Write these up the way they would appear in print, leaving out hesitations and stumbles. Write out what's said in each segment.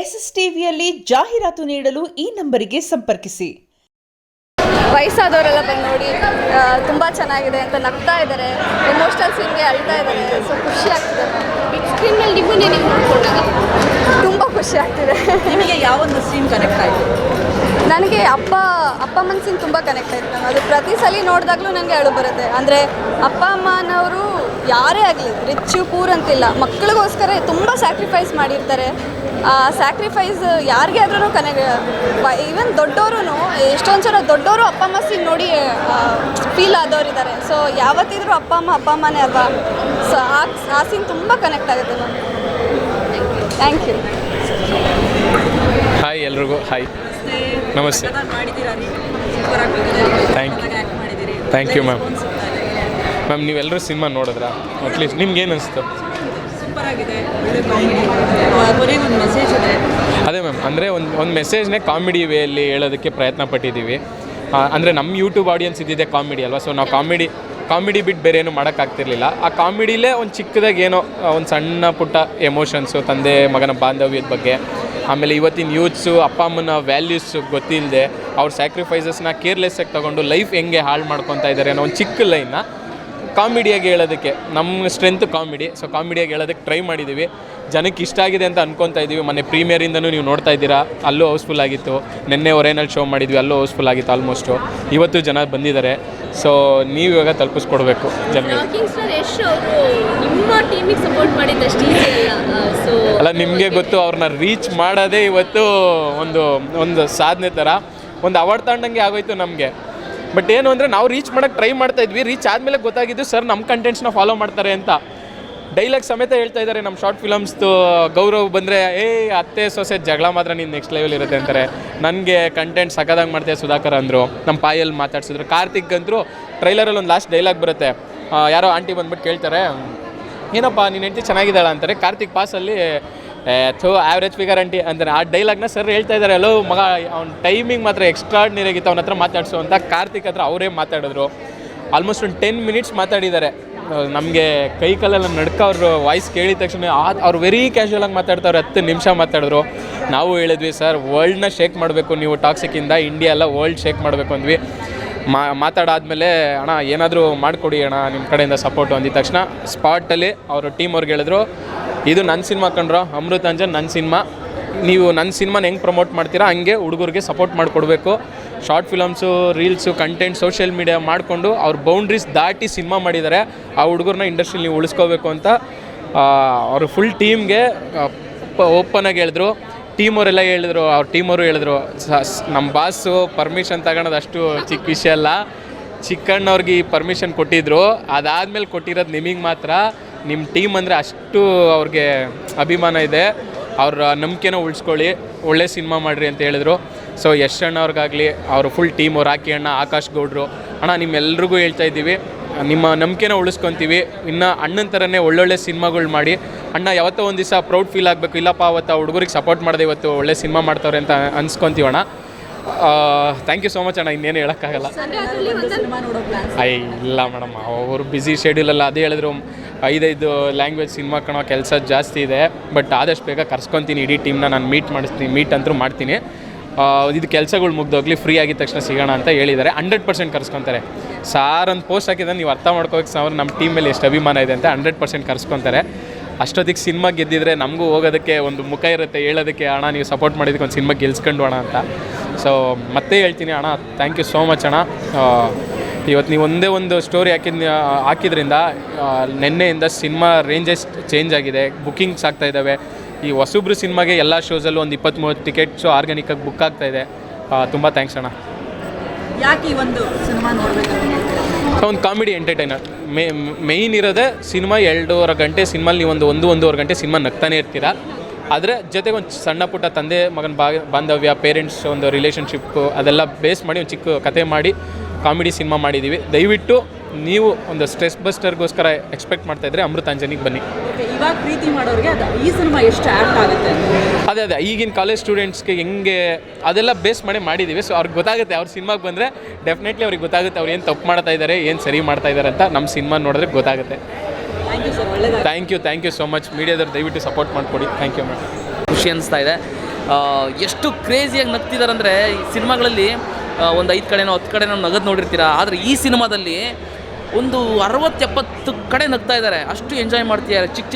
SSTVಯಲ್ಲಿ ಜಾಹೀರಾತು ನೀಡಲು ಈ ನಂಬರಿಗೆ ಸಂಪರ್ಕಿಸಿ. ವಯಸ್ಸಾದವರೆಲ್ಲ ಬಂದು ನೋಡಿ ತುಂಬ ಚೆನ್ನಾಗಿದೆ ಅಂತ ನಗ್ತಾ ಇದ್ದಾರೆ, ಎಮೋಷನಲ್ ಸೀನ್ಗೆ ಅಳ್ತಾ ಇದ್ದಾರೆ. ಸೊ ಖುಷಿ ಆಗ್ತಿದೆ. ಬಿಗ್ ಸ್ಕ್ರೀನಲ್ಲಿ ನಿಮ್ಮನ್ನೇ ನೀವು ನೋಡ್ಕೊಂಡಾಗ ತುಂಬ ಖುಷಿ ಆಗ್ತಿದೆ. ನಿಮಗೆ ಯಾವೊಂದು ಸೀನ್ ಕನೆಕ್ಟ್ ಆಯಿತು? ನನಗೆ ಅಪ್ಪಮ್ಮನ ಸೀನ್ ತುಂಬ ಕನೆಕ್ಟ್ ಆಯಿತು. ನಾನು ಅದು ಪ್ರತಿ ಸಲ ನೋಡಿದಾಗಲೂ ನನಗೆ ಅಳು ಬರುತ್ತೆ. ಅಂದರೆ ಅಪ್ಪ ಅಮ್ಮನವರು ಯಾರೇ ಆಗಲಿ, ರಿಚ್ ಪೂರ್ ಅಂತಿಲ್ಲ, ಮಕ್ಕಳಿಗೋಸ್ಕರ ತುಂಬ ಸ್ಯಾಕ್ರಿಫೈಸ್ ಮಾಡಿರ್ತಾರೆ. ಆ ಸ್ಯಾಕ್ರಿಫೈಸ್ ಯಾರಿಗೆ ಆದ್ರೂ ಈವನ್ ದೊಡ್ಡವರು ಎಷ್ಟೊಂದು ಸಲ ದೊಡ್ಡವರು ಅಪ್ಪ ಅಮ್ಮ ಸೀನ್ ನೋಡಿ ಫೀಲ್ ಆದವರಿದ್ದಾರೆ. ಸೊ ಯಾವತ್ತಿದ್ರೂ ಅಪ್ಪ ಅಮ್ಮನೇ ಅಲ್ವಾ. ಸೊ ಆ ಸೀನ್ ತುಂಬ ಕನೆಕ್ಟ್ ಆಗುತ್ತೆ ನನಗೆ. Thank you. ಹಾಯ್ ಎಲ್ರಿಗೂ ಹಾಯ್, ನಮಸ್ತೆ. Thank you ma'am. ಮ್ಯಾಮ್ ನೀವೆಲ್ಲರೂ ಸಿನಿಮಾ ನೋಡಿದ್ರಾ? ಅಟ್ಲೀಸ್ಟ್ ನಿಮ್ಗೆ ಏನು ಅನಿಸ್ತು? ಅದೇ ಮ್ಯಾಮ್, ಅಂದರೆ ಒಂದು ಮೆಸೇಜ್ನೇ ಕಾಮಿಡಿ ವೇಯಲ್ಲಿ ಹೇಳೋದಕ್ಕೆ ಪ್ರಯತ್ನ ಪಟ್ಟಿದ್ದೀವಿ. ಅಂದರೆ ನಮ್ಮ ಯೂಟ್ಯೂಬ್ ಆಡಿಯನ್ಸ್ ಇದ್ದಿದ್ದೆ ಕಾಮಿಡಿ ಅಲ್ವಾ. ಸೊ ನಾವು ಕಾಮಿಡಿ ಬಿಟ್ಟು ಬೇರೆ ಏನು ಮಾಡೋಕ್ಕಾಗ್ತಿರ್ಲಿಲ್ಲ. ಆ ಕಾಮಿಡಿಲೇ ಒಂದು ಚಿಕ್ಕದಾಗಿ ಏನೋ ಒಂದು ಸಣ್ಣ ಪುಟ್ಟ ಎಮೋಷನ್ಸು, ತಂದೆ ಮಗನ ಬಾಂಧವ್ಯದ ಬಗ್ಗೆ, ಆಮೇಲೆ ಇವತ್ತಿನ ಯೂತ್ಸು ಅಪ್ಪ ಅಮ್ಮನ ವ್ಯಾಲ್ಯೂಸು ಗೊತ್ತಿಲ್ಲದೆ ಅವ್ರ ಸ್ಯಾಕ್ರಿಫೈಸಸ್ನ ಕೇರ್ಲೆಸ್ಸಾಗಿ ತೊಗೊಂಡು ಲೈಫ್ ಹೆಂಗೆ ಹಾಳು ಮಾಡ್ಕೊತಾ ಇದ್ದಾರೆ ಅನ್ನೋ ಒಂದು ಚಿಕ್ಕ ಲೈನ್ನ ಕಾಮಿಡಿಯಾಗಿ ಹೇಳೋದಕ್ಕೆ, ನಮ್ಮ ಸ್ಟ್ರೆಂತ್ ಕಾಮಿಡಿ. ಸೊ ಕಾಮಿಡಿಯಾಗಿ ಹೇಳೋದಕ್ಕೆ ಟ್ರೈ ಮಾಡಿದ್ದೀವಿ. ಜನಕ್ಕೆ ಇಷ್ಟ ಆಗಿದೆ ಅಂತ ಅನ್ಕೊತಾ ಇದ್ದೀವಿ. ಮೊನ್ನೆ ಪ್ರೀಮಿಯರಿಂದನೂ ನೀವು ನೋಡ್ತಾ ಇದ್ದೀರಾ, ಅಲ್ಲೂ ಹೌಸ್ಫುಲ್ ಆಗಿತ್ತು. ನಿನ್ನೆ ಹೊರೇನಲ್ಲಿ ಶೋ ಮಾಡಿದ್ವಿ, ಅಲ್ಲೂ ಹೌಸ್ಫುಲ್ ಆಗಿತ್ತು ಆಲ್ಮೋಸ್ಟು. ಇವತ್ತು ಜನ ಬಂದಿದ್ದಾರೆ. ಸೊ ನೀವು ಇವಾಗ ತಲುಪಿಸ್ಕೊಡ್ಬೇಕು ಜನಗಳಿಗೆ. ರಾಕಿಂಗ್ ಸ್ಟಾರ್ ಯಶ್ ಅವರು ನಿಮ್ಮ ಟೀಮಿಗೆ ಸಪೋರ್ಟ್ ಮಾಡಿದ್ದಷ್ಟು ಈಸಿ ಅಲ್ಲ. ಸೊ ಅಲ್ಲ, ನಿಮಗೆ ಗೊತ್ತು, ಅವ್ರನ್ನ ರೀಚ್ ಮಾಡೋದೇ ಇವತ್ತು ಒಂದು ಸಾಧನೆ ಥರ. ಒಂದು ಅವಾರ್ಡ್ ತಗೊಂಡಂಗೆ ಆಗೋಯ್ತು ನಮಗೆ. ಬಟ್ ಏನು ಅಂದರೆ ನಾವು ರೀಚ್ ಮಾಡೋಕ್ಕೆ ಟ್ರೈ ಮಾಡ್ತಾಯಿದ್ವಿ. ರೀಚ್ ಆದಮೇಲೆ ಗೊತ್ತಾಗಿದ್ದು ಸರ್ ನಮ್ಮ ಕಂಟೆಂಟ್ಸ್ನ ಫಾಲೋ ಮಾಡ್ತಾರೆ ಅಂತ. ಡೈಲಾಗ್ ಸಮೇತ ಹೇಳ್ತಾ ಇದ್ದಾರೆ ನಮ್ಮ ಶಾರ್ಟ್ ಫಿಲಮ್ಸ್ದು. ಗೌರವ್ ಬಂದರೆ ಅತ್ತೆ ಸೊಸೆ ಜಗಳ ಮಾತ್ರ ನೀನು ನೆಕ್ಸ್ಟ್ ಲೆವೆಲ್ ಇರುತ್ತೆ ಅಂತಾರೆ. ನನಗೆ ಕಂಟೆಂಟ್ ಸಖತ್ತಾಗಿ ಮಾಡ್ತೀಯ ಸುಧಾಕರ್ ಅಂದರು. ನಮ್ಮ ಪಾಯಲ್ಲಿ ಮಾತಾಡ್ಸಿದ್ರು. ಕಾರ್ತಿಕ್ ಅಂದರು ಟ್ರೈಲರಲ್ಲಿ ಒಂದು ಲಾಸ್ಟ್ ಡೈಲಾಗ್ ಬರುತ್ತೆ. ಯಾರೋ ಆಂಟಿ ಬಂದ್ಬಿಟ್ಟು ಕೇಳ್ತಾರೆ, ಏನಪ್ಪ ನೀನು ಹೆಂಡತಿ ಚೆನ್ನಾಗಿದ್ದಾಳ ಅಂತಾರೆ. ಕಾರ್ತಿಕ್ ಪಾಸಲ್ಲಿ ಆ್ಯಾವ್ರೇಜ್ ಫಿಗರ್ ಆಂಟಿ ಅಂತಾರೆ. ಆ ಡೈಲಾಗ್ನ ಸರ್ ಹೇಳ್ತಾ ಇದ್ದಾರೆ. ಎಲ್ಲೋ ಮಗ ಅವ್ನ ಟೈಮಿಂಗ್ ಮಾತ್ರ ಎಕ್ಸ್ಟ್ರಾರ್ಡಿನರಿ ಆಗಿತ್ತು, ಅವನ ಹತ್ರ ಮಾತಾಡಿಸು ಅಂತ. ಕಾರ್ತಿಕ್ ಹತ್ರ ಅವರೇ ಮಾತಾಡಿದ್ರು. ಆಲ್ಮೋಸ್ಟ್ ಒಂದು 10 ಮಿನಿಟ್ಸ್ ಮಾತಾಡಿದ್ದಾರೆ. ನಮಗೆ ಕೈ ಕಾಲೆಲ್ಲ ನಡ್ಕ ಅವ್ರ ವಾಯ್ಸ್ ಕೇಳಿದ ತಕ್ಷಣ ಅವ್ರು ವೆರಿ ಕ್ಯಾಶುವಲಾಗಿ ಮಾತಾಡ್ತಾವ್ರೆ. 10 ನಿಮಿಷ ಮಾತಾಡಿದ್ರು. ನಾವು ಹೇಳಿದ್ವಿ ಸರ್ ವರ್ಲ್ಡ್ನ ಶೇಕ್ ಮಾಡಬೇಕು ನೀವು, ಟಾಕ್ಸಿಕ್ಕಿಂದ ಇಂಡಿಯಾ ಎಲ್ಲ ವರ್ಲ್ಡ್ ಶೇಕ್ ಮಾಡಬೇಕು ಅಂದ್ವಿ. ಮಾತಾಡಾದ್ಮೇಲೆ ಅಣ್ಣ ಏನಾದರೂ ಮಾಡಿಕೊಡಿ ಅಣ್ಣ ನಿಮ್ಮ ಕಡೆಯಿಂದ ಸಪೋರ್ಟು ಅಂದಿದ ತಕ್ಷಣ ಸ್ಪಾಟಲ್ಲಿ ಅವರು ಟೀಮ್ ಅವ್ರಿಗೆ ಹೇಳಿದ್ರು, ಇದು ನನ್ನ ಸಿನಿಮಾ ಕಂಡ್ರೋ ಅಮೃತ್ ಅಂಜನ್, ನನ್ನ ಸಿನಿಮಾ. ನೀವು ನನ್ನ ಸಿನಿಮಾನ ಹೆಂಗೆ ಪ್ರಮೋಟ್ ಮಾಡ್ತೀರಾ ಹಂಗೆ ಹುಡುಗರಿಗೆ ಸಪೋರ್ಟ್ ಮಾಡಿಕೊಡ್ಬೇಕು. Short films, reels, content, social media ಮಾಡಿಕೊಂಡು ಅವ್ರ ಬೌಂಡ್ರೀಸ್ ದಾಟಿ ಸಿನಿಮಾ ಮಾಡಿದ್ದಾರೆ. ಆ ಹುಡುಗರನ್ನ ಇಂಡಸ್ಟ್ರಿಲಿ ನೀವು ಉಳಿಸ್ಕೋಬೇಕು ಅಂತ ಅವರು ಫುಲ್ ಟೀಮ್ಗೆ ಓಪನಾಗಿ ಹೇಳಿದ್ರು. ಟೀಮವರೆಲ್ಲ ಹೇಳಿದ್ರು, ಅವ್ರ ಟೀಮವರು ಹೇಳಿದ್ರು, ನಮ್ಮ ಬಾಸು ಪರ್ಮಿಷನ್ ತಗೊಳೋದು ಅಷ್ಟು ಚಿಕ್ಕ ವಿಷಯ ಅಲ್ಲ. ಚಿಕ್ಕಣ್ಣವ್ರಿಗೆ ಈ ಪರ್ಮಿಷನ್ ಕೊಟ್ಟಿದ್ರು. ಅದಾದಮೇಲೆ ಕೊಟ್ಟಿರೋದು ನಿಮಗೆ ಮಾತ್ರ. ನಿಮ್ಮ ಟೀಮ್ ಅಂದರೆ ಅಷ್ಟು ಅವ್ರಿಗೆ ಅಭಿಮಾನ ಇದೆ. ಅವ್ರ ನಂಬಿಕೆನ ಉಳಿಸ್ಕೊಳ್ಳಿ, ಒಳ್ಳೆ ಸಿನಿಮಾ ಮಾಡಿರಿ ಅಂತ ಹೇಳಿದ್ರು. ಸೊ ಯಶ್ ಅಣ್ಣವ್ರಿಗಾಗಲಿ ಅವರು ಫುಲ್ ಟೀಮು, ರಾಕಿ ಅಣ್ಣ, ಆಕಾಶ್ ಗೌಡ್ರು, ಅಣ್ಣ ನಿಮ್ಮೆಲ್ರಿಗೂ ಹೇಳ್ತಾ ಇದ್ದೀವಿ, ನಿಮ್ಮ ನಂಬಿಕೆನ ಉಳಿಸ್ಕೊತೀವಿ. ಇನ್ನು ಅಣ್ಣನ ಥರನೇ ಒಳ್ಳೊಳ್ಳೆ ಸಿನಿಮಾಗಳು ಮಾಡಿ. ಅಣ್ಣ ಯಾವತ್ತೋ ಒಂದು ದಿವಸ ಪ್ರೌಡ್ ಫೀಲ್ ಆಗಬೇಕು, ಇಲ್ಲಪ್ಪ ಅವತ್ತು ಆ ಹುಡುಗರಿಗೆ ಸಪೋರ್ಟ್ ಮಾಡಿದೆ, ಇವತ್ತು ಒಳ್ಳೆ ಸಿನಿಮಾ ಮಾಡ್ತಾವ್ರೆ ಅಂತ ಅನ್ಸ್ಕೊತೀವಣ್ಣ. ಥ್ಯಾಂಕ್ ಯು ಸೋ ಮಚ್ ಅಣ್ಣ. ಇನ್ನೇನು ಹೇಳೋಕ್ಕಾಗಲ್ಲ. ಇಲ್ಲ ಮೇಡಮ್, ಅವರು ಬ್ಯುಸಿ ಶೆಡ್ಯೂಲಲ್ಲ. ಅದೇ ಹೇಳಿದ್ರು 5 ಲ್ಯಾಂಗ್ವೇಜ್ ಸಿನಿಮಾ ಕಾಣೋ ಕೆಲಸ ಜಾಸ್ತಿ ಇದೆ. ಬಟ್ ಆದಷ್ಟು ಬೇಗ ಕರ್ಸ್ಕೊತೀನಿ ಇಡೀ ಟೀಮ್ನ. ನಾನು ಮೀಟ್ ಅಂತೂ ಮಾಡ್ತೀನಿ. ಇದು ಕೆಲಸಗಳು ಮುಗ್ದೋಗ್ಲಿ, ಫ್ರೀ ಆಗಿದ ತಕ್ಷಣ ಸಿಗೋಣ ಅಂತ ಹೇಳಿದ್ದಾರೆ. 100% ಕರ್ಸ್ಕೊತಾರೆ. ಸಾರ್ ಒಂದು ಪೋಸ್ಟ್ ಹಾಕಿದ್ರೆ ನೀವು ಅರ್ಥ ಮಾಡ್ಕೋಬೇಕು ಸಾರ್ ನಮ್ಮ ಟೀಮ್ ಮೇಲೆ ಎಷ್ಟು ಅಭಿಮಾನ ಇದೆ ಅಂತ. 100% ಕರ್ಸ್ಕೊತಾರೆ. ಅಷ್ಟೊತ್ತಿಗೆ ಸಿನಿಮಾ ಗೆದ್ದಿದ್ರೆ ನಮಗೂ ಹೋಗೋದಕ್ಕೆ ಒಂದು ಮುಖ ಇರುತ್ತೆ, ಹೇಳೋದಕ್ಕೆ ಅಣ್ಣ ನೀವು ಸಪೋರ್ಟ್ ಮಾಡಿದ್ದಕ್ಕೆ ಒಂದು ಸಿನಿಮಾ ಗೆಲ್ಸ್ಕೊಂಡು ಅಣ್ಣ ಅಂತ. ಸೊ ಮತ್ತೆ ಹೇಳ್ತೀನಿ ಅಣ್ಣ, ಥ್ಯಾಂಕ್ ಯು ಸೋ ಮಚ್ ಅಣ್ಣ. ಇವತ್ತು ನೀವು ಒಂದೇ ಒಂದು ಸ್ಟೋರಿ ಹಾಕಿದ್ರಿಂದ ನಿನ್ನೆಯಿಂದ ಸಿನಿಮಾ ರೇಂಜಸ್ ಚೇಂಜ್ ಆಗಿದೆ. ಬುಕ್ಕಿಂಗ್ಸ್ ಆಗ್ತಾ ಇದ್ದಾವೆ. ಈ ಹೊಸಬ್ರು ಸಿನಿಮಾಗೆ ಎಲ್ಲ ಶೋಸಲ್ಲೂ ಒಂದು 20-30 ಟಿಕೆಟ್ಸು ಆರ್ಗ್ಯಾನಿಕ್ಕಾಗಿ ಬುಕ್ ಆಗ್ತಾ ಇದೆ. ತುಂಬ ಥ್ಯಾಂಕ್ಸ್ ಅಣ್ಣ. ಯಾಕೆ ಈ ಒಂದು ಸಿನಿಮಾ ನೋಡಬೇಕು? ಒಂದು ಕಾಮಿಡಿ ಎಂಟರ್ಟೈನರ್ ಮೇಯ್ನ್ ಇರೋದೇ. ಸಿನಿಮಾ 2.5 ಗಂಟೆ ಸಿನಿಮಾಲಿ ನೀವು ಒಂದು 1.5 ಗಂಟೆ ಸಿನಿಮಾ ನಗ್ತಾನೆ ಇರ್ತೀರ. ಆದರೆ ಜೊತೆಗೆ ಒಂದು ಸಣ್ಣ ಪುಟ್ಟ ತಂದೆ ಮಗನ ಬಾಂಧವ್ಯ, ಪೇರೆಂಟ್ಸ್ ಒಂದು ರಿಲೇಷನ್ಶಿಪ್ಪು ಅದೆಲ್ಲ ಬೇಸ್ ಮಾಡಿ ಒಂದು ಚಿಕ್ಕ ಕತೆ ಮಾಡಿ ಕಾಮಿಡಿ ಸಿನಿಮಾ ಮಾಡಿದ್ದೀವಿ. ದಯವಿಟ್ಟು ನೀವು ಒಂದು ಸ್ಟ್ರೆಸ್ ಬಸ್ಟರ್ಗೋಸ್ಕರ ಎಕ್ಸ್ಪೆಕ್ಟ್ ಮಾಡ್ತಾಯಿದ್ರೆ ಅಮೃತಾಂಜನಿಗೆ ಬನ್ನಿ. ಇವಾಗ ಪ್ರೀತಿ ಮಾಡೋರಿಗೆ ಈ ಸಿನಿಮಾ ಎಷ್ಟು ಆ್ಯಕ್ಟ್ ಆಗುತ್ತೆ? ಅದೇ ಈಗಿನ ಕಾಲೇಜ್ ಸ್ಟೂಡೆಂಟ್ಸ್ಗೆ ಹೆಂಗೆ ಅದೆಲ್ಲ ಬೇಸ್ ಮಾಡಿದ್ದೀವಿ. ಸೊ ಅವ್ರಿಗೆ ಗೊತ್ತಾಗುತ್ತೆ, ಅವ್ರ ಸಿನಿಮಾಗೆ ಬಂದರೆ ಡೆಫಿನೆಟ್ಲಿ ಅವ್ರಿಗೆ ಗೊತ್ತಾಗುತ್ತೆ ಅವ್ರು ಏನು ತಪ್ಪು ಮಾಡ್ತಾ ಇದ್ದಾರೆ, ಏನು ಸರಿ ಮಾಡ್ತಾ ಇದ್ದಾರೆ ಅಂತ ನಮ್ಮ ಸಿನಿಮಾ ನೋಡಿದ್ರೆ ಗೊತ್ತಾಗುತ್ತೆ. Thank you sir. ಒಳ್ಳೆಯದು. Thank you so much. ಮೀಡಿಯಾದವ್ರು ದಯವಿಟ್ಟು ಸಪೋರ್ಟ್ ಮಾಡಿಕೊಡಿ. Thank you madam. ಖುಷಿ ಅನಿಸ್ತಾ ಇದೆ. ಎಷ್ಟು ಕ್ರೇಜಿಯಾಗಿ ನಗ್ತಿದ್ದಾರೆ ಅಂದರೆ ಈ ಸಿನಿಮಾಗಳಲ್ಲಿ ಒಂದು 5 ಕಡೆನೋ 10 ಕಡೆ ನಾವು ನಗದು ನೋಡಿರ್ತೀರ. ಆದರೆ ಈ ಸಿನಿಮಾದಲ್ಲಿ ಒಂದು 60-70 ಕಡೆ ನಗ್ತಾ ಇದ್ದಾರೆ. ಅಷ್ಟು ಎಂಜಾಯ್ ಮಾಡ್ತಿದ್ದಾರೆ. ಚಿಕ್ಕ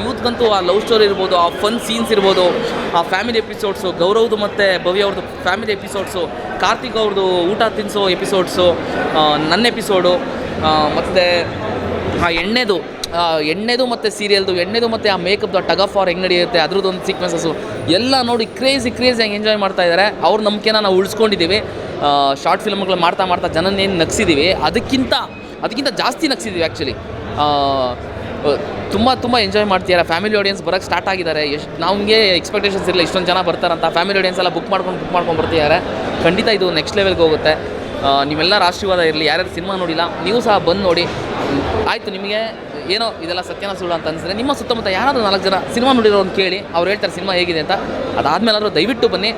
ಯೂತ್ಗಂತೂ ಆ ಲವ್ ಸ್ಟೋರಿ ಇರ್ಬೋದು, ಆ ಫನ್ ಸೀನ್ಸ್ ಇರ್ಬೋದು, ಆ ಫ್ಯಾಮಿಲಿ ಎಪಿಸೋಡ್ಸು, ಗೌರವ್ದು ಮತ್ತು ಭವ್ಯ ಅವ್ರದ್ದು ಫ್ಯಾಮಿಲಿ ಎಪಿಸೋಡ್ಸು, ಕಾರ್ತಿಕ್ ಅವ್ರದ್ದು ಊಟ ತಿನ್ನಿಸೋ ಎಪಿಸೋಡ್ಸು, ನನ್ನ ಎಪಿಸೋಡು, ಮತ್ತು ಆ ಎಣ್ಣೆದು ಮತ್ತು ಸೀರಿಯಲ್ದು ಎಣ್ಣೆದು ಮತ್ತು ಆ ಮೇಕಪ್ದು ಟಗ್ ಆಫ್ ವಾರ್ ಹೆಂಗೆ ನಡೆಯುತ್ತೆ ಅದ್ರದ್ದೊಂದು ಸೀಕ್ವೆನ್ಸಸ್ಸು ಎಲ್ಲ ನೋಡಿ ಕ್ರೇಜಿಯಾಗಿ ಎಂಜಾಯ್ ಮಾಡ್ತಾ ಇದ್ದಾರೆ. ಅವ್ರ ನಂಬಿಕೆನ ನಾವು ಉಳಿಸ್ಕೊಂಡಿದ್ದೀವಿ. ಶಾರ್ಟ್ ಫಿಲ್ಮ್ಗಳು ಮಾಡ್ತಾ ಜನನೇನು ನಗಿಸಿದ್ದೀವಿ, ಅದಕ್ಕಿಂತ ಜಾಸ್ತಿ ನಗಿಸಿದ್ದೀವಿ ಆ್ಯಕ್ಚುಲಿ. ತುಂಬ ಎಂಜಾಯ್ ಮಾಡ್ತಿದ್ದಾರೆ. ಫ್ಯಾಮಿಲಿ ಆಡಿಯನ್ಸ್ ಬರೋಕ್ಕೆ ಸ್ಟಾರ್ಟ್ ಆಗಿದ್ದಾರೆ. ನಮಗೆ ಎಕ್ಸ್ಪೆಕ್ಟೇಷನ್ಸ್ ಇರಲಿಲ್ಲ ಇಷ್ಟೊಂದು ಜನ ಬರ್ತಾರಂತ. ಫ್ಯಾಮಿಲಿ ಆಡಿಯನ್ಸ್ ಎಲ್ಲ ಬುಕ್ ಮಾಡ್ಕೊಂಡು ಬರ್ತಿದ್ದಾರೆ. ಖಂಡಿತ ಇದು ನೆಕ್ಸ್ಟ್ ಲೆವೆಲ್ಗೆ ಹೋಗುತ್ತೆ. ನೀವೆಲ್ಲರ ಆಶೀರ್ವಾದ ಇರಲಿ. ಯಾರ್ಯಾರು ಸಿನಿಮಾ ನೋಡಿಲ್ಲ ನೀವು ಸಹ ಬಂದು ನೋಡಿ. ಆಯಿತು, ನಿಮಗೆ ಏನೋ ಇದೆಲ್ಲ ಸತ್ಯನ ಸುಳ್ಳು ಅಂತ ಅನಿಸಿದ್ರೆ ನಿಮ್ಮ ಸುತ್ತಮುತ್ತ ಯಾರಾದರೂ 4 ಜನ ಸಿನಿಮಾ ನೋಡಿರೋರು ಕೇಳಿ, ಅವ್ರು ಹೇಳ್ತಾರೆ ಸಿನಿಮಾ ಹೇಗಿದೆ ಅಂತ. ಅದಾದಮೇಲಾದರೂ ದಯವಿಟ್ಟು ಬನ್ನಿ.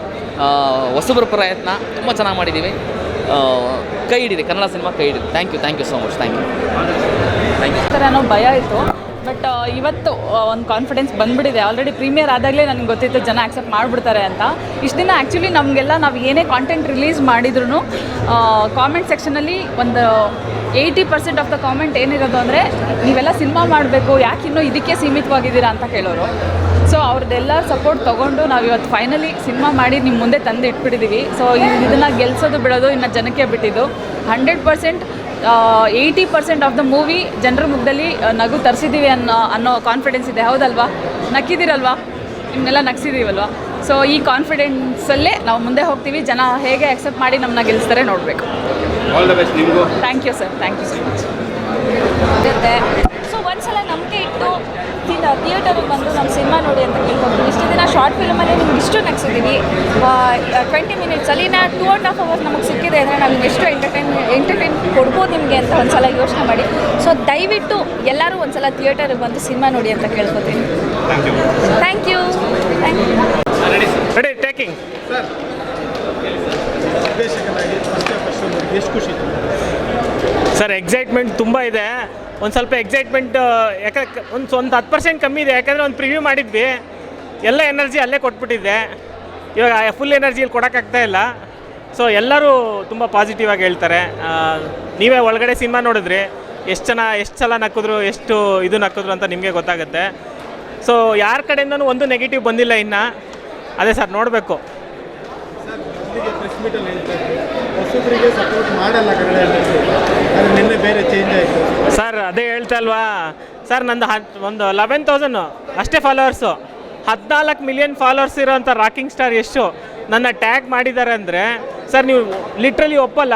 ಹೊಸಬರ ಪ್ರಯತ್ನ ತುಂಬ ಚೆನ್ನಾಗಿ ಮಾಡಿದ್ದೀವಿ. ಕೈ ಹಿಡಿರಿ, ಕನ್ನಡ ಸಿನಿಮಾ ಕೈ ಹಿಡಿರಿ. Thank you so much. Thank you. ಥರ ಅನ್ನೋ ಭಯ ಇತ್ತು. ಬಟ್ ಇವತ್ತು ಒಂದು ಕಾನ್ಫಿಡೆನ್ಸ್ ಬಂದುಬಿಟ್ಟಿದೆ. ಆಲ್ರೆಡಿ ಪ್ರೀಮಿಯರ್ ಆದಾಗಲೇ ನನಗೆ ಗೊತ್ತಿತ್ತು ಜನ ಆಕ್ಸೆಪ್ಟ್ ಮಾಡಿಬಿಡ್ತಾರೆ ಅಂತ. ಇಷ್ಟು ದಿನ ಆ್ಯಕ್ಚುಲಿ ನಮಗೆಲ್ಲ ನಾವು ಏನೇ ಕಾಂಟೆಂಟ್ ರಿಲೀಸ್ ಮಾಡಿದ್ರು ಕಾಮೆಂಟ್ ಸೆಕ್ಷನಲ್ಲಿ ಒಂದು 80% ಆಫ್ ದ ಕಾಮೆಂಟ್ ಏನಿರೋದು ಅಂದರೆ ನೀವೆಲ್ಲ ಸಿನಿಮಾ ಮಾಡಬೇಕು, ಯಾಕೆ ಇನ್ನೂ ಇದಕ್ಕೆ ಸೀಮಿತವಾಗಿದ್ದೀರಾ ಅಂತ ಕೇಳೋರು. ಸೊ ಅವ್ರದ್ದೆಲ್ಲ ಸಪೋರ್ಟ್ ತೊಗೊಂಡು ನಾವು ಇವತ್ತು ಫೈನಲಿ ಸಿನಿಮಾ ಮಾಡಿ ನಿಮ್ಮ ಮುಂದೆ ತಂದು ಇಟ್ಬಿಟ್ಟಿದ್ದೀವಿ. ಸೊ ಇದನ್ನು ಗೆಲ್ಸೋದು ಬಿಡೋದು ಇನ್ನು ಜನಕ್ಕೆ ಬಿಟ್ಟಿದ್ದು. 100% 80% ಆಫ್ ದ ಮೂವಿ ಜನರ ಮುಖದಲ್ಲಿ ನಗು ತರಿಸಿದ್ದೀವಿ ಅನ್ನೋ ಕಾನ್ಫಿಡೆನ್ಸ್ ಇದೆ. ಹೌದಲ್ವಾ? ನಕ್ಕಿದ್ದೀರಲ್ವಾ? ನಿಮ್ಮನ್ನೆಲ್ಲ ನಗಿಸಿದ್ದೀವಲ್ವಾ? ಸೊ ಈ ಕಾನ್ಫಿಡೆನ್ಸಲ್ಲೇ ನಾವು ಮುಂದೆ ಹೋಗ್ತೀವಿ. ಜನ ಹೇಗೆ ಅಕ್ಸೆಪ್ಟ್ ಮಾಡಿ ನಮ್ಮನ್ನ ಗೆಲ್ಲಿಸ್ತಾರೆ ನೋಡಬೇಕು. ಆಲ್ ದ ಬೆಸ್ಟ್ ನಿಮಗೂ. Thank you sir. Thank you so much. So ಒಂದ್ಸಲ ನಂಬಿಕೆ ಇಟ್ಟು ಥಿಯೇಟರಿಗೆ ಬಂದು ನಮ್ಮ ಸಿನಿಮಾ ನೋಡಿ ಅಂತ ಕೇಳ್ಕೊಂಡು ಇಷ್ಟು ದಿನ ಶಾರ್ಟ್ ಫಿಲ್ಮಲ್ಲಿ ನಿಮ್ಗೆ ಇಷ್ಟು ನಗಿಸಿದ್ದೀವಿ. 20 ಮಿನಿಟ್ಸಲ್ಲಿ 2.5 hours ನಮಗೆ ಸಿಕ್ಕಿದೆ ಅಂದರೆ ನಮ್ಗೆ ಎಷ್ಟು ಎಂಟರ್ಟೈನ್ ಕೊಡ್ಬೋದು ನಿಮಗೆ ಅಂತ ಒಂದ್ಸಲ ಯೋಚನೆ ಮಾಡಿ. ಸೊ ದಯವಿಟ್ಟು ಎಲ್ಲರೂ ಒಂದ್ಸಲ ಥಿಯೇಟರಿಗೆ ಬಂದು ಸಿನಿಮಾ ನೋಡಿ ಅಂತ ಕೇಳ್ಕೊತೀನಿ. Thank you. Ready taking sir. ಎಷ್ಟು ಖುಷಿ ಸರ್? ಎಕ್ಸೈಟ್ಮೆಂಟ್ ತುಂಬ ಇದೆ. ಒಂದು ಸ್ವಲ್ಪ ಎಕ್ಸೈಟ್ಮೆಂಟ್ ಯಾಕಂದ್ರೆ ಒಂದು 10% ಕಮ್ಮಿ ಇದೆ. ಯಾಕಂದರೆ ಒಂದು ಪ್ರಿವ್ಯೂ ಮಾಡಿದ್ವಿ, ಎಲ್ಲ ಎನರ್ಜಿ ಅಲ್ಲೇ ಕೊಟ್ಬಿಟ್ಟಿದ್ದೆ. ಇವಾಗ ಫುಲ್ ಎನರ್ಜಿ ಇಲ್ಲಿ ಕೊಡೋಕ್ಕಾಗ್ತಾ ಇಲ್ಲ. ಸೊ ಎಲ್ಲರೂ ತುಂಬ ಪಾಸಿಟಿವ್ ಆಗಿ ಹೇಳ್ತಾರೆ. ನೀವೇ ಒಳಗಡೆ ಸಿನಿಮಾ ನೋಡಿದ್ರಿ, ಎಷ್ಟು ಸಲ ನಕ್ಕಿದ್ರು, ಎಷ್ಟು ಇದು ನಕ್ಕಿದ್ರು ಅಂತ ನಿಮಗೆ ಗೊತ್ತಾಗುತ್ತೆ. ಸೊ ಯಾರ ಕಡೆಯಿಂದನೂ ಒಂದು ನೆಗೆಟಿವ್ ಬಂದಿಲ್ಲ ಇನ್ನು. ಅದೇ ಸರ್, ನೋಡಬೇಕು. ಸರ್ ಅದೇ ಹೇಳ್ತಾ ಅಲ್ವಾ ಸರ್, ನಂದು ಒಂದು 11,000 ಅಷ್ಟೇ ಫಾಲೋವರ್ಸು. 14 ಮಿಲಿಯನ್ ಫಾಲೋವರ್ಸ್ ಇರೋಂಥ ರಾಕಿಂಗ್ ಸ್ಟಾರ್ ಎಷ್ಟು ನನ್ನ ಟ್ಯಾಗ್ ಮಾಡಿದ್ದಾರೆ ಅಂದರೆ ಸರ್, ನೀವು ಲಿಟ್ರಲಿ ಒಪ್ಪಲ್ಲ.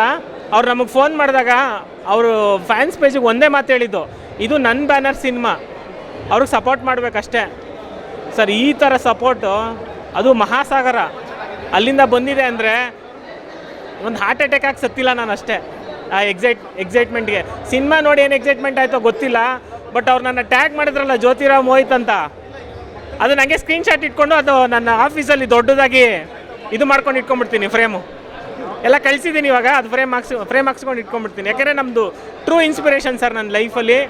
ಅವ್ರು ನಮಗೆ ಫೋನ್ ಮಾಡಿದಾಗ ಅವರು ಫ್ಯಾನ್ಸ್ ಪೇಜಿಗೆ ಒಂದೇ ಮಾತು ಹೇಳಿದ್ದು, ಇದು ನನ್ನ ಬ್ಯಾನರ್ ಸಿನಿಮಾ, ಅವ್ರಿಗೆ ಸಪೋರ್ಟ್ ಮಾಡಬೇಕಷ್ಟೇ. ಸರ್ ಈ ಥರ ಸಪೋರ್ಟು, ಅದು ಮಹಾಸಾಗರ ಅಲ್ಲಿಂದ ಬಂದಿದೆ ಅಂದರೆ ಒಂದು ಹಾರ್ಟ್ ಅಟ್ಯಾಕ್ ಆಗಿ ಸತ್ತಿಲ್ಲ ನಾನು ಅಷ್ಟೇ. ಆ ಎಕ್ಸೈಟ್ಮೆಂಟ್ಗೆ ಸಿನಿಮಾ ನೋಡಿ ಏನು ಎಕ್ಸೈಟ್ಮೆಂಟ್ ಆಯಿತೋ ಗೊತ್ತಿಲ್ಲ. ಬಟ್ ಅವ್ರು ನನ್ನ ಟ್ಯಾಗ್ ಮಾಡಿದ್ರಲ್ಲ ಜ್ಯೋತಿರಾವ್ ಮೋಹಿತ್ ಅಂತ, ಅದು ನನಗೆ ಸ್ಕ್ರೀನ್ಶಾಟ್ ಇಟ್ಕೊಂಡು ಅದು ನನ್ನ ಆಫೀಸಲ್ಲಿ ದೊಡ್ಡದಾಗಿ ಇದು ಮಾಡ್ಕೊಂಡು ಇಟ್ಕೊಂಡ್ಬಿಡ್ತೀನಿ. ಫ್ರೇಮು ಎಲ್ಲ ಕಳಿಸಿದ್ದೀನಿ ಇವಾಗ. ಅದು ಫ್ರೇಮ್ ಹಾಕ್ಸ್ಕೊಂಡು ಇಟ್ಕೊಂಡ್ಬಿಡ್ತೀನಿ. ಯಾಕೆಂದರೆ ನಮ್ಮದು ಟ್ರೂ ಇನ್ಸ್ಪಿರೇಷನ್ ಸರ್ ನನ್ನ ಲೈಫಲ್ಲಿ.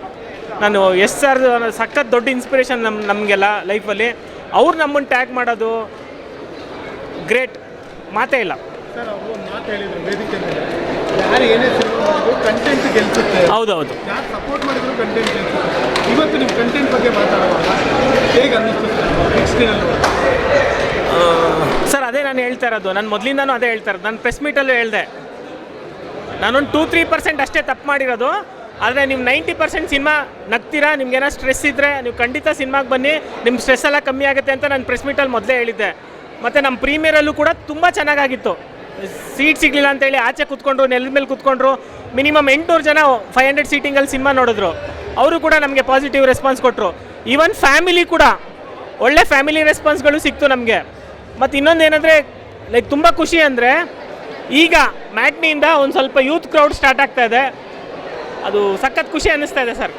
ನಾನು ಎಸ್ ಸರ್ ಸಖತ್ ದೊಡ್ಡ ಇನ್ಸ್ಪಿರೇಷನ್ ನಮಗೆಲ್ಲ ಲೈಫಲ್ಲಿ. ಅವ್ರು ನಮ್ಮನ್ನು ಟ್ಯಾಗ್ ಮಾಡೋದು ಗ್ರೇಟ್, ಮಾತೇ ಇಲ್ಲ ಸರ್. ಅವರು ಒಂದು ಮಾತು ಹೇಳಿದ್ರು ವೇದಿಕೆ ಮೇಲೆ, ಯಾರು ಏನೇ ಸಿನಿಮಾ ಮಾಡಿದ್ರು ಕಂಟೆಂಟ್ ಗೆಲ್ಸುತ್ತೆ. ಹೌದೌದು, ಯಾರು ಸಪೋರ್ಟ್ ಮಾಡಿದ್ರು ಕಂಟೆಂಟ್ ಗೆಲ್ಸುತ್ತೆ. ಇವತ್ತು ನಿಮ್ಮ ಕಂಟೆಂಟ್ ಬಗ್ಗೆ ಮಾತಾಡುವಾಗ ಹೇಗೆ ಅನ್ನಿಸುತ್ತೆ ನೆಕ್ಸ್ಟ್ ದಿನಲ್ಲಿ? ಸರ್ ಅದೇ ನಾನು ಹೇಳ್ತಾ ಇರೋದು. ನಾನು ಮೊದಲಿಂದನೂ ಅದೇ ಹೇಳ್ತಾ ಇರೋದು. ನಾನು ಪ್ರೆಸ್ ಮೀಟಲ್ಲೂ ಹೇಳಿದೆ, ನಾನೊಂದು 2-3% ಅಷ್ಟೇ ತಪ್ಪು ಮಾಡಿರೋದು. ಆದರೆ ನೀವು 90% ಸಿನಿಮಾ ನಗ್ತೀರಾ. ನಿಮ್ಗೇನೋ ಸ್ಟ್ರೆಸ್ ಇದ್ದರೆ ನೀವು ಖಂಡಿತ ಸಿನಿಮಾಗೆ ಬನ್ನಿ, ನಿಮ್ಮ ಸ್ಟ್ರೆಸ್ ಎಲ್ಲ ಕಮ್ಮಿ ಆಗುತ್ತೆ ಅಂತ ನಾನು ಪ್ರೆಸ್ ಮೀಟಲ್ಲಿ ಮೊದಲೇ ಹೇಳಿದ್ದೆ. ಮತ್ತು ನಮ್ಮ ಪ್ರೀಮಿಯರಲ್ಲೂ ಕೂಡ ತುಂಬ ಚೆನ್ನಾಗಾಗಿತ್ತು. ಸೀಟ್ ಸಿಗಲಿಲ್ಲ ಅಂತೇಳಿ ಆಚೆ ಕೂತ್ಕೊಂಡ್ರು, ನೆಲದ ಮೇಲೆ ಕೂತ್ಕೊಂಡ್ರು. ಮಿನಿಮಮ್ 800 ಜನ 500 ಸೀಟಿಂಗಲ್ಲಿ ಸಿನಿಮಾ ನೋಡಿದ್ರು. ಅವರು ಕೂಡ ನಮಗೆ ಪಾಸಿಟಿವ್ ರೆಸ್ಪಾನ್ಸ್ ಕೊಟ್ಟರು. ಈವನ್ ಫ್ಯಾಮಿಲಿ ಕೂಡ ಒಳ್ಳೆ ಫ್ಯಾಮಿಲಿ ರೆಸ್ಪಾನ್ಸ್ಗಳು ಸಿಕ್ತು ನಮಗೆ. ಮತ್ತು ಇನ್ನೊಂದು ಏನಂದರೆ ಲೈಕ್ ತುಂಬ ಖುಷಿ ಅಂದರೆ ಈಗ ಮ್ಯಾಟ್ನಿಯಿಂದ ಒಂದು ಸ್ವಲ್ಪ ಯೂತ್ ಕ್ರೌಡ್ ಸ್ಟಾರ್ಟ್ ಆಗ್ತಾ ಇದೆ. ಅದು ಸಖತ್ ಖುಷಿ ಅನ್ನಿಸ್ತಾ ಇದೆ sir.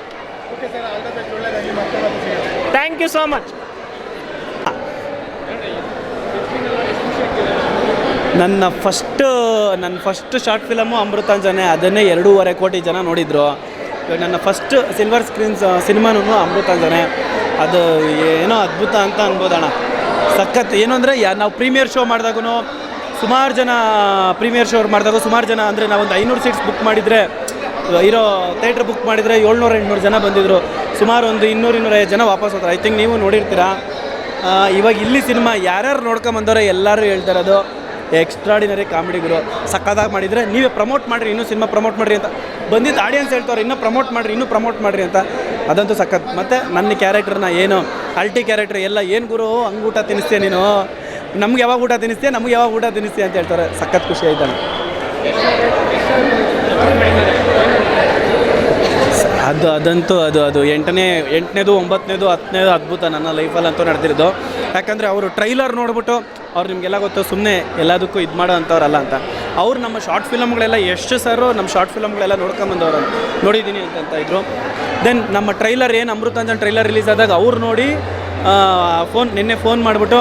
Thank you so much. ನನ್ನ ಫಸ್ಟ್ ಶಾರ್ಟ್ ಫಿಲಮು ಅಮೃತಾಂಜನೆ. ಅದನ್ನೇ 2.5 ಕೋಟಿ ಜನ ನೋಡಿದರು. ಇವಾಗ ನನ್ನ ಫಸ್ಟ್ ಸಿಲ್ವರ್ ಸ್ಕ್ರೀನ್ಸ್ ಸಿನಿಮಾನೂ ಅಮೃತಾಂಜನೆ. ಅದು ಏನೋ ಅದ್ಭುತ ಅಂತ ಅನ್ಬೋದಣ್ಣ. ಸಖತ್. ಏನು ಅಂದರೆ ನಾವು ಪ್ರೀಮಿಯರ್ ಶೋ ಮಾಡಿದಾಗೂ ಸುಮಾರು ಜನ ಪ್ರೀಮಿಯರ್ ಶೋ ಮಾಡಿದಾಗ ಸುಮಾರು ಜನ ಅಂದರೆ ನಾವೊಂದು 500 ಸೀಟ್ಸ್ ಬುಕ್ ಮಾಡಿದರೆ ಇರೋ ಥಿಯೇಟ್ರ್ ಬುಕ್ ಮಾಡಿದರೆ 700-800 ಜನ ಬಂದಿದ್ದರು. ಸುಮಾರು ಒಂದು 200-250 ಜನ ವಾಪಸ್ ಹೋದ್ರು. ಐ ಥಿಂಕ್ ನೀವು ನೋಡಿರ್ತೀರಾ. ಇವಾಗ ಇಲ್ಲಿ ಸಿನಿಮಾ ಯಾರ್ಯಾರು ನೋಡ್ಕೊಂಬಂದವ್ರೆ ಎಲ್ಲರೂ ಹೇಳ್ತಾರದು ಎಕ್ಸ್ಟ್ರಾಡಿನರಿ ಕಾಮಿಡಿಗಳು, ಸಕ್ಕತ್ತಾಗಿ ಮಾಡಿದರೆ ನೀವೇ ಪ್ರಮೋಟ್ ಮಾಡಿರಿ, ಇನ್ನೂ ಸಿನಿಮಾ ಪ್ರಮೋಟ್ ಮಾಡಿರಿ ಅಂತ ಬಂದಿದ್ದು ಆಡಿಯನ್ಸ್ ಹೇಳ್ತಾರೆ, ಇನ್ನೂ ಪ್ರಮೋಟ್ ಮಾಡಿರಿ ಅಂತ. ಅದಂತೂ ಸಖತ್. ಮತ್ತು ನನ್ನ ಕ್ಯಾರೆಕ್ಟರ್ನ ಏನು ಅಲ್ಟಿ ಕ್ಯಾರೆಕ್ಟರ್ ಎಲ್ಲ ಏನು ಗುರು ಹಂಗೆ ಊಟ ತಿನ್ನಿಸ್ತೀಯ ನೀನು, ನಮ್ಗೆ ಯಾವಾಗ ಊಟ ತಿನ್ನಿಸ್ತೀಯ, ನಮ್ಗೆ ಯಾವಾಗ ಊಟ ತಿನ್ನಿಸ್ತೀಯ ಅಂತ ಹೇಳ್ತಾರೆ. ಸಖತ್ ಖುಷಿ ಆಯ್ತಾನೆ. ಅದಂತೂ ಅದು 8ನೇದು 9ನೇದು 10ನೇದು ಅದ್ಭುತ ನನ್ನ ಲೈಫಲ್ಲಂತೂ ನಡೆದಿರೋದು. ಯಾಕಂದರೆ ಅವರು ಟ್ರೈಲರ್ ನೋಡ್ಬಿಟ್ಟು ಅವ್ರು ನಿಮಗೆಲ್ಲ ಗೊತ್ತು ಸುಮ್ಮನೆ ಎಲ್ಲದಕ್ಕೂ ಇದು ಮಾಡೋ ಅಂಥವ್ರಲ್ಲ ಅಂತ. ಅವ್ರು ನಮ್ಮ ಶಾರ್ಟ್ ಫಿಲಮ್ಗಳೆಲ್ಲ ಎಷ್ಟು ಸರು ನಮ್ಮ ಶಾರ್ಟ್ ಫಿಲಮ್ಗಳೆಲ್ಲ ನೋಡ್ಕೊಂಬಂದವ್ರು ನೋಡಿದ್ದೀನಿ ಅಂತ ಇದ್ರು. ದೆನ್ ನಮ್ಮ ಟ್ರೈಲರ್ ಏನು ಅಮೃತಾಂಜನ್ ಟ್ರೈಲರ್ ರಿಲೀಸ್ ಆದಾಗ ಅವ್ರು ನೋಡಿ ನಿನ್ನೆ ಫೋನ್ ಮಾಡಿಬಿಟ್ಟು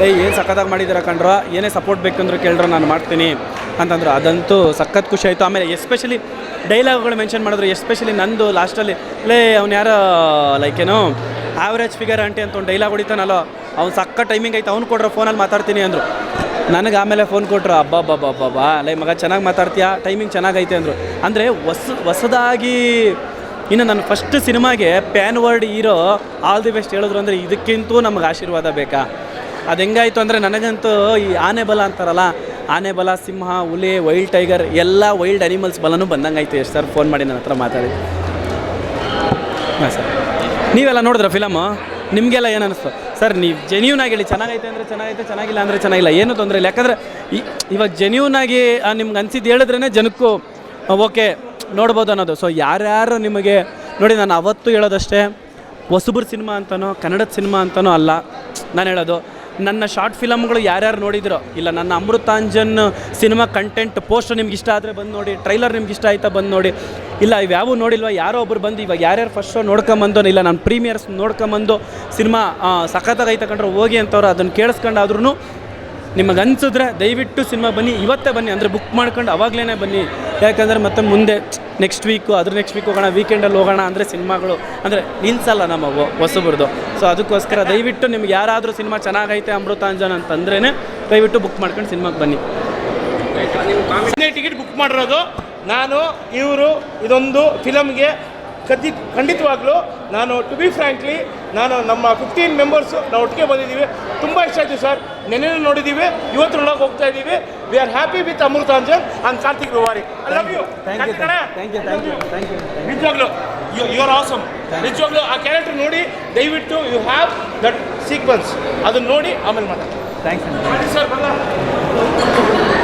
ಏನು ಸಖತ್ತಾಗಿ ಮಾಡಿದ್ದೀರ ಕಣ್ರೋ, ಏನೇ ಸಪೋರ್ಟ್ ಬೇಕಂದ್ರೆ ಕೇಳ್ರೋ ನಾನು ಮಾಡ್ತೀನಿ ಅಂತಂದ್ರು. ಅದಂತೂ ಸಖತ್ ಖುಷಿ ಆಯಿತು. ಆಮೇಲೆ ಎಸ್ಪೆಷಲಿ ಡೈಲಾಗ್ಗಳು ಮೆನ್ಷನ್ ಮಾಡಿದ್ರು. ಎಸ್ಪೆಷಲಿ ನಂದು ಲಾಸ್ಟಲ್ಲಿ ಅವ್ನು ಯಾರೋ ಲೈಕ್ ಏನೋ ಆವ್ರೇಜ್ ಫಿಗರ್ ಆಂಟಿ ಅಂತ ಒಂದು ಡೈಲಾಗ್ ಹೊಡಿತಾನಲ್ಲ, ಅವ್ನು ಸಕ್ಕ ಟೈಮಿಂಗ್ ಆಯ್ತು, ಅವ್ನು ಕೊಡ್ರೋ ಫೋನಲ್ಲಿ ಮಾತಾಡ್ತೀನಿ ಅಂದರು. ನನಗೆ ಆಮೇಲೆ ಫೋನ್ ಕೊಟ್ಟರು, ಅಬ್ಬಾ ಮಗ ಚೆನ್ನಾಗಿ ಮಾತಾಡ್ತೀಯಾ, ಟೈಮಿಂಗ್ ಚೆನ್ನಾಗೈತೆ ಅಂದರು. ಅಂದರೆ ಹೊಸದಾಗಿ ಇನ್ನು ನನ್ನ ಫಸ್ಟ್ ಸಿನಿಮಾಗೆ PAN word hero all the best ಹೇಳಿದ್ರು ಅಂದರೆ ಇದಕ್ಕಿಂತೂ ನಮಗೆ ಆಶೀರ್ವಾದ ಬೇಕಾ? ಅದು ಹೆಂಗಾಯಿತು ಅಂದರೆ ನನಗಂತೂ ಈ ಆನೆ ಬಲ ಅಂತಾರಲ್ಲ, ಆನೆ ಬಲ, ಸಿಂಹ, ಹುಲಿ, ವೈಲ್ಡ್ ಟೈಗರ್ ಎಲ್ಲ ವೈಲ್ಡ್ ಅನಿಮಲ್ಸ್ ಬಲನೂ ಬಂದಂಗೆ ಆಯಿತು. ಎಷ್ಟು ಸರ್ ಫೋನ್ ಮಾಡಿ ನನ್ನ ಹತ್ರ ಮಾತಾಡಿ. ಹಾಂ ಸರ್, ನೀವೆಲ್ಲ ನೋಡಿದ್ರ ಫಿಲಮು? ನಿಮಗೆಲ್ಲ ಏನು ಅನ್ನಿಸ್ತು ಸರ್? ನೀವು ಜೆನ್ಯೂನಾಗಿ ಹೇಳಿ, ಚೆನ್ನಾಗೈತೆ ಅಂದರೆ ಚೆನ್ನಾಗೈತೆ, ಚೆನ್ನಾಗಿಲ್ಲ ಅಂದರೆ ಚೆನ್ನಾಗಿಲ್ಲ, ಏನೂ ತೊಂದರೆ ಇಲ್ಲ. ಯಾಕಂದರೆ ಇವಾಗ ಜೆನ್ಯೂನಾಗಿ ನಿಮ್ಗೆ ಅನಿಸಿದ್ದು ಹೇಳಿದ್ರೇ ಜನಕ್ಕೂ ಓಕೆ ನೋಡ್ಬೋದು ಅನ್ನೋದು. ಸೊ ಯಾರ್ಯಾರು ನಿಮಗೆ ನೋಡಿ, ನಾನು ಅವತ್ತು ಹೇಳೋದಷ್ಟೇ, ಹೊಸಬ್ರ ಸಿನಿಮಾ ಅಂತನೋ ಕನ್ನಡದ ಸಿನಿಮಾ ಅಂತನೋ ಅಲ್ಲ ನಾನು ಹೇಳೋದು. ನನ್ನ ಶಾರ್ಟ್ ಫಿಲಮ್ಗಳು ಯಾರ್ಯಾರು ನೋಡಿದಿರೋ, ಇಲ್ಲ ನನ್ನ ಅಮೃತಾಂಜನ್ ಸಿನಿಮಾ ಕಂಟೆಂಟ್ ಪೋಸ್ಟ್ ನಿಮ್ಗೆ ಇಷ್ಟ ಆದರೆ ಬಂದು ನೋಡಿ, ಟ್ರೈಲರ್ ನಿಮ್ಗೆ ಇಷ್ಟ ಆಯ್ತಾ ಬಂದು ನೋಡಿ, ಇಲ್ಲ ಇವ್ಯಾವೂ ನೋಡಿಲ್ವ ಯಾರೋ ಒಬ್ರು ಬಂದು ಇವಾಗ ಯಾರ್ಯಾರು ಫಸ್ಟ್ ಶೋ ನೋಡ್ಕೊಂಬಂದು, ಇಲ್ಲ ನಾನು ಪ್ರೀಮಿಯರ್ಸ್ ನೋಡ್ಕೊಂಬಂದು ಸಿನಿಮಾ ಸಖತ್ತಾಗೈತೆ ಕಂಡ್ರೆ ಹೋಗಿ ಅಂತವ್ರು ಅದನ್ನು ಕೇಳಿಸ್ಕೊಂಡಾದ್ರೂ ನಿಮಗೆ ಅನಿಸಿದ್ರೆ ದಯವಿಟ್ಟು ಸಿನಿಮಾ ಬನ್ನಿ, ಇವತ್ತೇ ಬನ್ನಿ. ಅಂದರೆ ಬುಕ್ ಮಾಡ್ಕೊಂಡು ಅವಾಗಲೇ ಬನ್ನಿ. ಯಾಕಂದರೆ ಮತ್ತೆ ಮುಂದೆ ನೆಕ್ಸ್ಟ್ ವೀಕು ನೆಕ್ಸ್ಟ್ ವೀಕ್ ಹೋಗೋಣ, ವೀಕೆಂಡಲ್ಲಿ ಹೋಗೋಣ ಅಂದರೆ ಸಿನಿಮಾಗಳು ಅಂದರೆ ನಿಲ್ಸಲ್ಲ ನಮ್ಮ ಹೊಸಬ್ರದ್ದು. ಸೊ ಅದಕ್ಕೋಸ್ಕರ ದಯವಿಟ್ಟು ನಿಮ್ಗೆ ಯಾರಾದರೂ ಸಿನಿಮಾ ಚೆನ್ನಾಗೈತೆ ಅಮೃತಾಂಜನ್ ಅಂತಂದ್ರೇ ದಯವಿಟ್ಟು ಬುಕ್ ಮಾಡ್ಕೊಂಡು ಸಿನಿಮಾಗೆ ಬನ್ನಿ. ಟಿಕೆಟ್ ಬುಕ್ ಮಾಡಿರೋದು ನಾನು, ಇವರು ಇದೊಂದು ಫಿಲಮ್ಗೆ ಖಂಡಿತವಾಗ್ಲೂ ನಾನು ಟು ಬಿ ಫ್ರ್ಯಾಂಕ್ಲಿ ನಾನು ನಮ್ಮ 15 ಮೆಂಬರ್ಸು ನಾವು ಒಟ್ಟಿಗೆ ಬಂದಿದ್ದೀವಿ. ತುಂಬ ಇಷ್ಟ ಆಯಿತು ಸರ್. ನೆನ್ನೆ ನೋಡಿದ್ದೀವಿ, ಇವತ್ತು ನೋಡೋಕೆ ಹೋಗ್ತಾ ಇದ್ದೀವಿ. We are happy with Amrutanjan and Karthik Ruvari. I love you. ನಿಜವಾಗ್ಲೂ ಯು ಆರ್ ಆಸಮ್. ನಿಜವಾಗ್ಲೂ ಆ ಕ್ಯಾರೆಕ್ಟರ್ ನೋಡಿ ದಯವಿಟ್ಟು ಯು ಹ್ಯಾವ್ ದಟ್ ಸೀಕ್ವೆನ್ಸ್, ಅದನ್ನು ನೋಡಿ ಆಮೇಲೆ ಮಾತಾಡಿ. Thanks sir.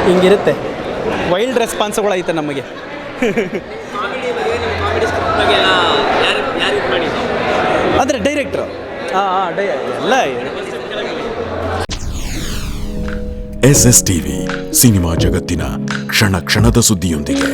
ಹಿಂಗಿರುತ್ತೆ, ವೈಲ್ಡ್ ರೆಸ್ಪಾನ್ಸ್ಗಳೈತೆ ನಮಗೆ. ಅಂದರೆ ಡೈರೆಕ್ಟ್ರು ಎಲ್ಲ SS ಟಿವಿ ಸಿನಿಮಾ ಜಗತ್ತಿನ ಕ್ಷಣ ಕ್ಷಣದ ಸುದ್ದಿಯೊಂದಿಗೆ.